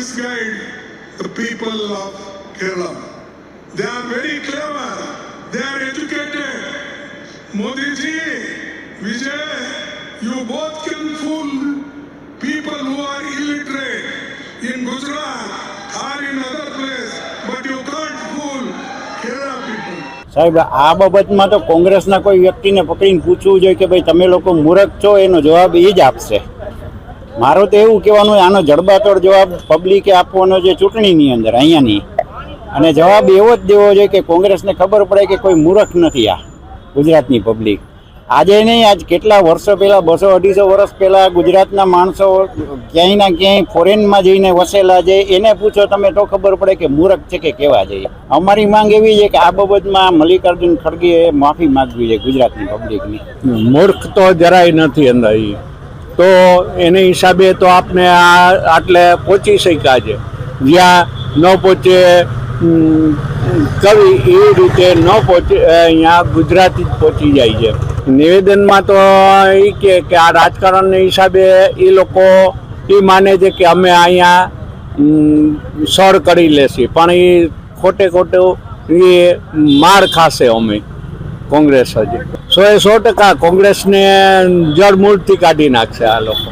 misguide the people of Kerala. They are very clever. They are educated. Modi ji, Vijay, you both can fool people who are illiterate in Gujarat or in other place, but you can't fool Kerala people. સાહેબ, આ બાબતમાં તો કોંગ્રેસના કોઈ વ્યક્તિને પકડીને પૂછવું જોઈએ કે ભાઈ તમે લોકો મૂર્ખ છો, એનો જવાબ એ જ આપશે. મારું તો એવું કહેવાનું, આનો જડબાતોડ જવાબ પબ્લિકે આપવાનો છે ચૂંટણીની અંદર અહીંયાની, અને જવાબ એવો જ દેવો જોઈએ કે કોંગ્રેસને ખબર પડે કે કોઈ મૂર્ખ નથી આ ગુજરાતની પબ્લિક. આજે નહીં, આજ કેટલા વર્ષો પહેલાં, 200-250 વર્ષ પહેલાં ગુજરાતના માણસો ક્યાંય ના ક્યાંય ફોરેનમાં જઈને વસેલા છે, એને પૂછો તમે તો ખબર પડે કે મૂર્ખ છે કે કેવા છે. અમારી માંગ એવી છે કે આ બાબતમાં મલ્લિકાર્જુન ખડગેએ માફી માગવી છે ગુજરાતની પબ્લિકની. મૂર્ખ તો જરાય નથી અંદર, તો એને હિસાબે તો આપને આટલે પહોંચી શક્યા છે. જ્યાં ન પહોંચે કવિ એ રીતે ન પહોંચે, અહીંયા ગુજરાતી જ પહોંચી જાય છે. નિવેદનમાં તો એ કે આ રાજકારણના હિસાબે એ લોકો એ માને છે કે અમે અહીંયા સર કરી લેશી, પણ એ ખોટે ખોટું એ માર ખાશે. અમે કોંગ્રેસ જ 100% કોંગ્રેસને જળમૂળથી કાઢી નાખશે આ લોકો.